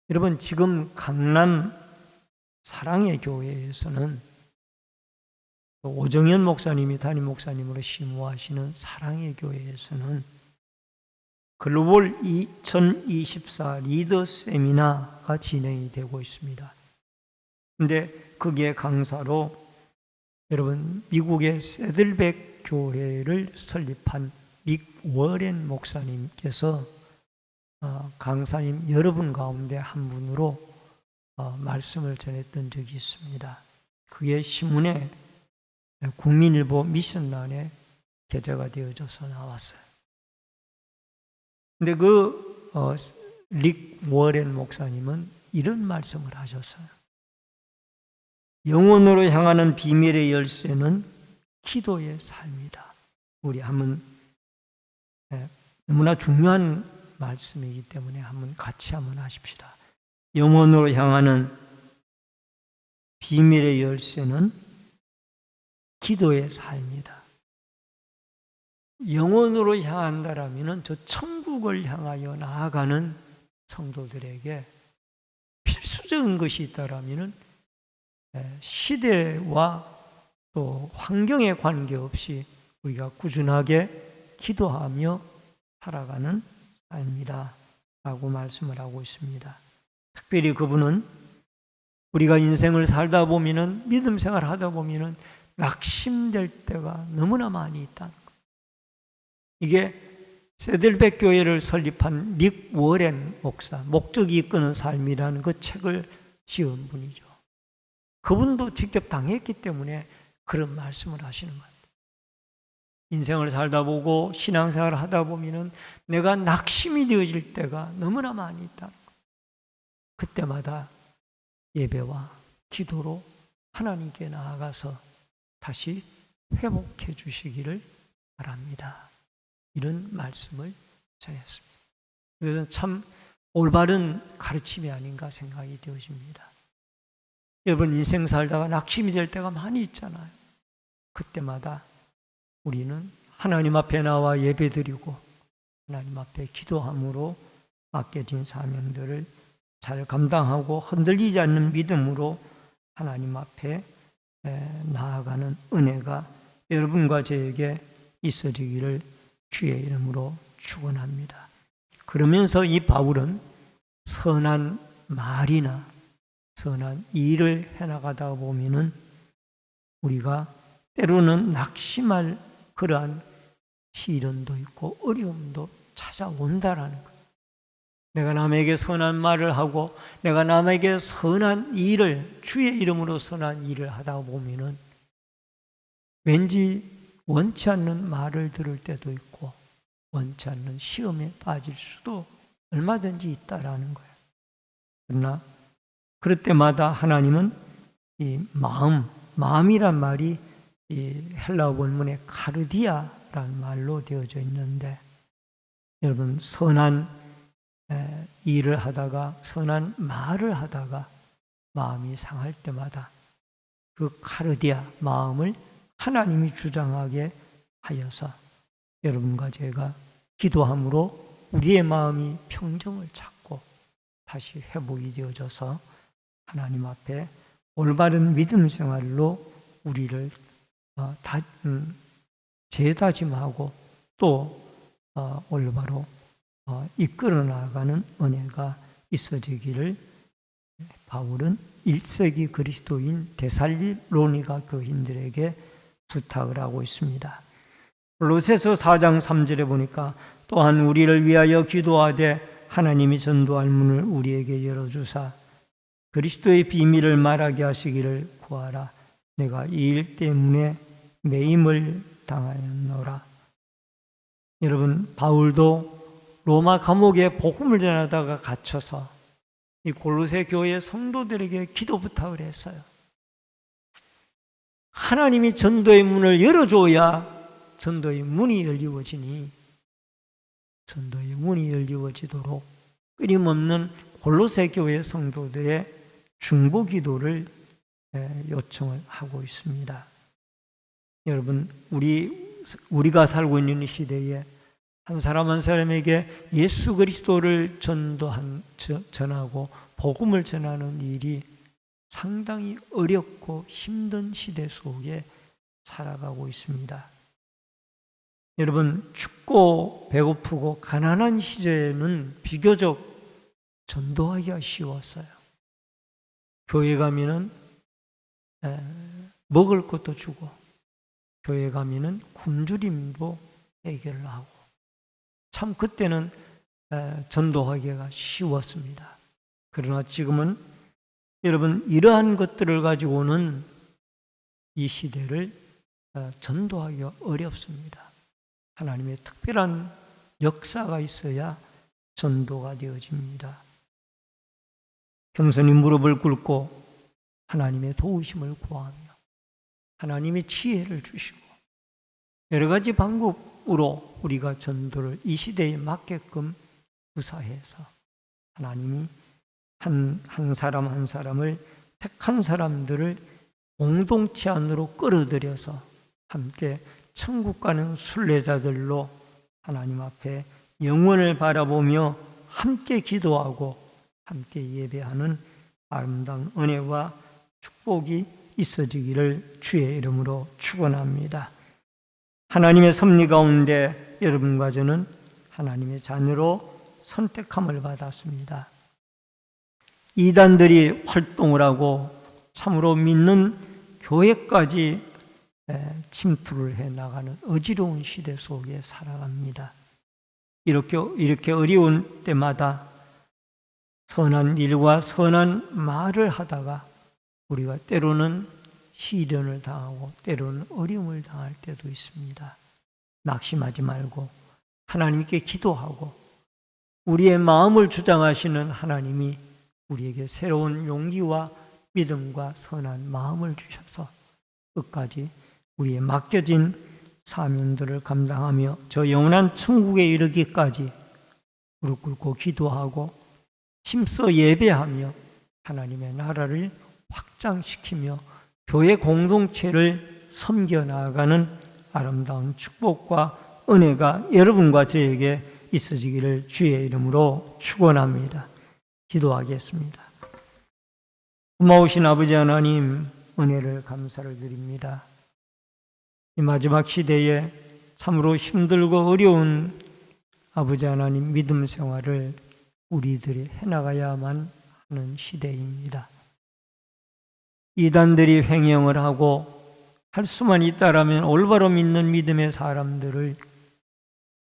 여러분, 지금 강남 사랑의 교회에서는 오정현 목사님이 담임 목사님으로 심호하시는 사랑의 교회에서는 글로벌 2024 리더 세미나가 진행이 되고 있습니다. 그런데 거기에 강사로 여러분 미국의 세들백 교회를 설립한 릭 워렌 목사님께서 강사님 여러분 가운데 한 분으로 말씀을 전했던 적이 있습니다. 그게 신문에 국민일보 미션란에 게재가 되어져서 나왔어요. 근데 릭 워렌 목사님은 이런 말씀을 하셨어요. 영혼으로 향하는 비밀의 열쇠는 기도의 삶이다. 우리 한번 너무나 중요한 말씀이기 때문에 한번 같이 한번 하십시다. 영혼으로 향하는 비밀의 열쇠는 기도의 삶이다. 영혼으로 향한다라면 저 천국을 향하여 나아가는 성도들에게 필수적인 것이 있다라면 시대와 또 환경에 관계없이 우리가 꾸준하게 기도하며 살아가는 삶이다 라고 말씀을 하고 있습니다. 특별히 그분은 우리가 인생을 살다 보면은 믿음 생활 하다 보면은 낙심될 때가 너무나 많이 있다는 것. 이게 세들백 교회를 설립한 릭 워렌 목사, 목적이 이끄는 삶이라는 그 책을 지은 분이죠. 그분도 직접 당했기 때문에 그런 말씀을 하시는 것 같아요. 인생을 살다 보고 신앙생활을 하다 보면은 내가 낙심이 되어질 때가 너무나 많이 있다. 그때마다 예배와 기도로 하나님께 나아가서 다시 회복해 주시기를 바랍니다. 이런 말씀을 전했습니다. 그래서 참 올바른 가르침이 아닌가 생각이 되어집니다. 여러분, 인생 살다가 낙심이 될 때가 많이 있잖아요. 그때마다 우리는 하나님 앞에 나와 예배드리고 하나님 앞에 기도함으로 맡겨진 사명들을 잘 감당하고 흔들리지 않는 믿음으로 하나님 앞에 나아가는 은혜가 여러분과 저에게 있어지기를 주의 이름으로 축원합니다. 그러면서 이 바울은 선한 말이나 선한 일을 해나가다 보면은 우리가 때로는 낙심할 그러한 시련도 있고 어려움도 찾아온다라는 거예요. 내가 남에게 선한 말을 하고 내가 남에게 선한 일을, 주의 이름으로 선한 일을 하다 보면은 왠지 원치 않는 말을 들을 때도 있고 원치 않는 시험에 빠질 수도 얼마든지 있다라는 거예요. 그러나 그럴 때마다 하나님은 이 마음이란 말이 이 헬라어 원문에 카르디아라는 말로 되어져 있는데, 여러분, 선한 일을 하다가 선한 말을 하다가 마음이 상할 때마다 그 카르디아 마음을 하나님이 주장하게 하여서 여러분과 제가 기도함으로 우리의 마음이 평정을 찾고 다시 회복이 되어져서 하나님 앞에 올바른 믿음 생활로 우리를 재다짐하고 또 올바로 이끌어 나가는 은혜가 있어지기를 바울은 1세기 그리스도인 데살로니가 교인들에게 부탁을 하고 있습니다. 골로새서 4장 3절에 보니까 또한 우리를 위하여 기도하되 하나님이 전도할 문을 우리에게 열어주사 그리스도의 비밀을 말하게 하시기를 구하라. 내가 이 일 때문에 매임을 당하였노라. 여러분, 바울도 로마 감옥에 복음을 전하다가 갇혀서 이 골로새 교회 성도들에게 기도 부탁을 했어요. 하나님이 전도의 문을 열어줘야 전도의 문이 열리워지니 전도의 문이 열리워지도록 끊임없는 골로새 교회 성도들의 중보 기도를 요청을 하고 있습니다. 여러분, 우리가 살고 있는 이 시대에 한 사람 한 사람에게 예수 그리스도를 전하고 복음을 전하는 일이 상당히 어렵고 힘든 시대 속에 살아가고 있습니다. 여러분, 춥고 배고프고 가난한 시대에는 비교적 전도하기가 쉬웠어요. 교회 가면은 먹을 것도 주고 교회 가면은 굶주림도 해결을 하고 참 그때는 전도하기가 쉬웠습니다. 그러나 지금은 여러분, 이러한 것들을 가지고는 이 시대를 전도하기가 어렵습니다. 하나님의 특별한 역사가 있어야 전도가 되어집니다. 겸손히 무릎을 꿇고 하나님의 도우심을 구하며 하나님의 지혜를 주시고 여러 가지 방법으로 우리가 전도를 이 시대에 맞게끔 구사해서 하나님이 한 사람 한 사람을 택한 사람들을 공동체 안으로 끌어들여서 함께 천국 가는 순례자들로 하나님 앞에 영원을 바라보며 함께 기도하고 함께 예배하는 아름다운 은혜와 축복이 있어지기를 주의 이름으로 축원합니다. 하나님의 섭리 가운데 여러분과 저는 하나님의 자녀로 선택함을 받았습니다. 이단들이 활동을 하고 참으로 믿는 교회까지 침투를 해나가는 어지러운 시대 속에 살아갑니다. 이렇게 어려운 때마다 선한 일과 선한 말을 하다가 우리가 때로는 시련을 당하고 때로는 어려움을 당할 때도 있습니다. 낙심하지 말고 하나님께 기도하고 우리의 마음을 주장하시는 하나님이 우리에게 새로운 용기와 믿음과 선한 마음을 주셔서 끝까지 우리의 맡겨진 사명들을 감당하며 저 영원한 천국에 이르기까지 무릎 꿇고 기도하고 힘써 예배하며 하나님의 나라를 확장시키며 교회 공동체를 섬겨 나아가는 아름다운 축복과 은혜가 여러분과 저에게 있어지기를 주의 이름으로 축원합니다. 기도하겠습니다. 고마우신 아버지 하나님, 은혜를 감사를 드립니다. 이 마지막 시대에 참으로 힘들고 어려운 아버지 하나님 믿음 생활을 우리들이 해나가야만 하는 시대입니다. 이단들이 횡령을 하고 할 수만 있다라면 올바로 믿는 믿음의 사람들을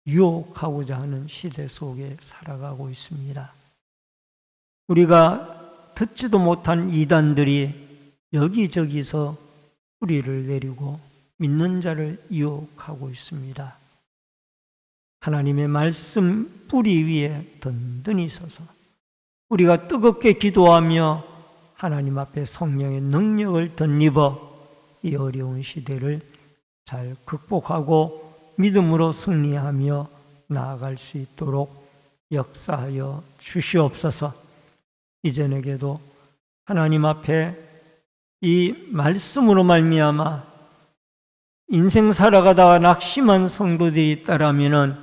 유혹하고자 하는 시대 속에 살아가고 있습니다. 우리가 듣지도 못한 이단들이 여기저기서 뿌리를 내리고 믿는 자를 유혹하고 있습니다. 하나님의 말씀 뿌리 위에 든든히 서서 우리가 뜨겁게 기도하며 하나님 앞에 성령의 능력을 덧입어 이 어려운 시대를 잘 극복하고 믿음으로 승리하며 나아갈 수 있도록 역사하여 주시옵소서. 이전에게도 하나님 앞에 이 말씀으로 말미암아 인생 살아가다가 낙심한 성도들이 있다라면은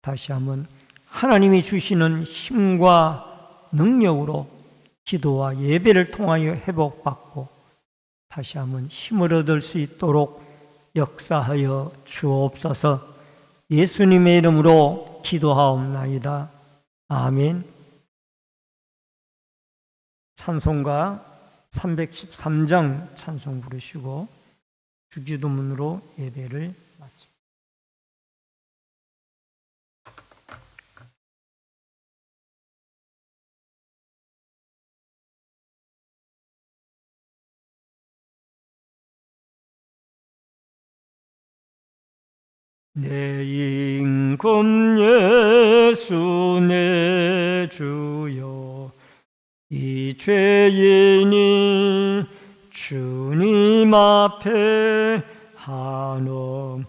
다시 한번 하나님이 주시는 힘과 능력으로 기도와 예배를 통하여 회복받고 다시 한번 힘을 얻을 수 있도록 역사하여 주옵소서. 예수님의 이름으로 기도하옵나이다. 아멘. 찬송가 313장 찬송 부르시고 주기도문으로 예배를 마칩니다. 내 임금 예수 내 주여, 이 죄인이 주님 앞에 한없는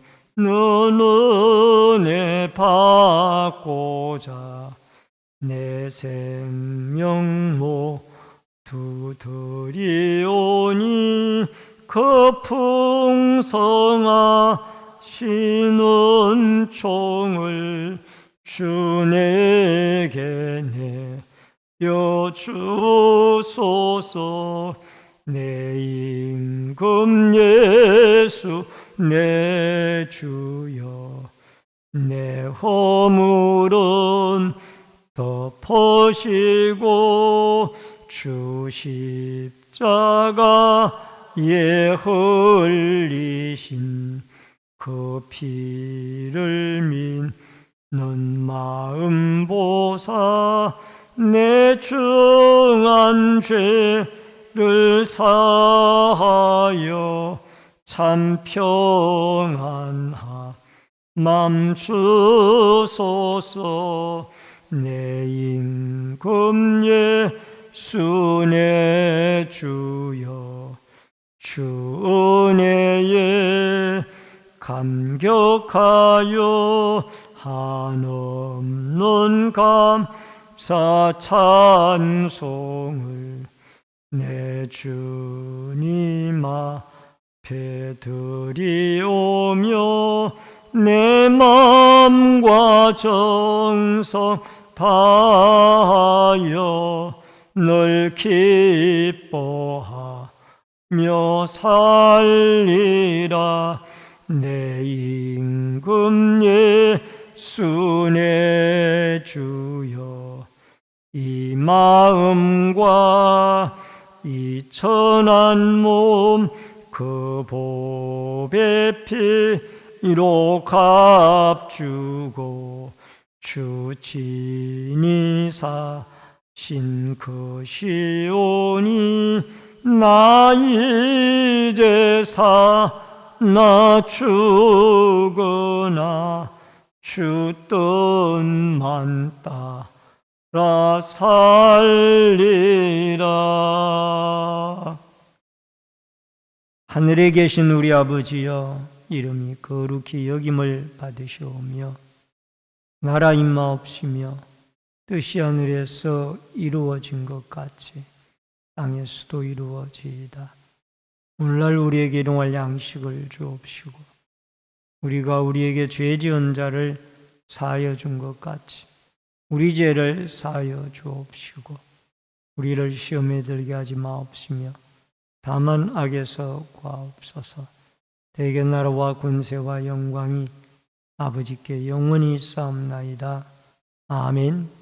은혜 받고자 내 생명 모두 드리오니 그 풍성하신 총을 주 내게 내어 주소서. 내 임금 예수 내 주여, 내 허물은 덮으시고 주 십자가에 흘리신 그 피를 믿는 마음 보사 내 중한 죄를 사하여 참 평안하 맘 주소서. 내 임금 예수 내 주여, 주 은혜에 감격하여 한없는 감사 찬송을 내 주님 앞에 드리오며 내 마음과 정성 다하여 늘 기뻐하며 살리라. 내 임금 예수 내 주여, 이 마음과 이 천한 몸 그 보배 피로 값주고 주 친히 사신 그 시온이 나 이제 사나 죽으나 주 뜻만 따라 살리라. 하늘에 계신 우리 아버지여, 이름이 거룩히 여김을 받으시오며 나라 임하옵시며 뜻이 하늘에서 이루어진 것 같이 땅에서도 이루어지이다. 오늘날 우리에게 일용할 양식을 주옵시고 우리가 우리에게 죄 지은 자를 사하여 준 것 같이 우리 죄를 사하여 주옵시고 우리를 시험에 들게 하지 마옵시며 다만 악에서 구하옵소서. 대개 나라와 권세와 영광이 아버지께 영원히 있사옵나이다. 아멘.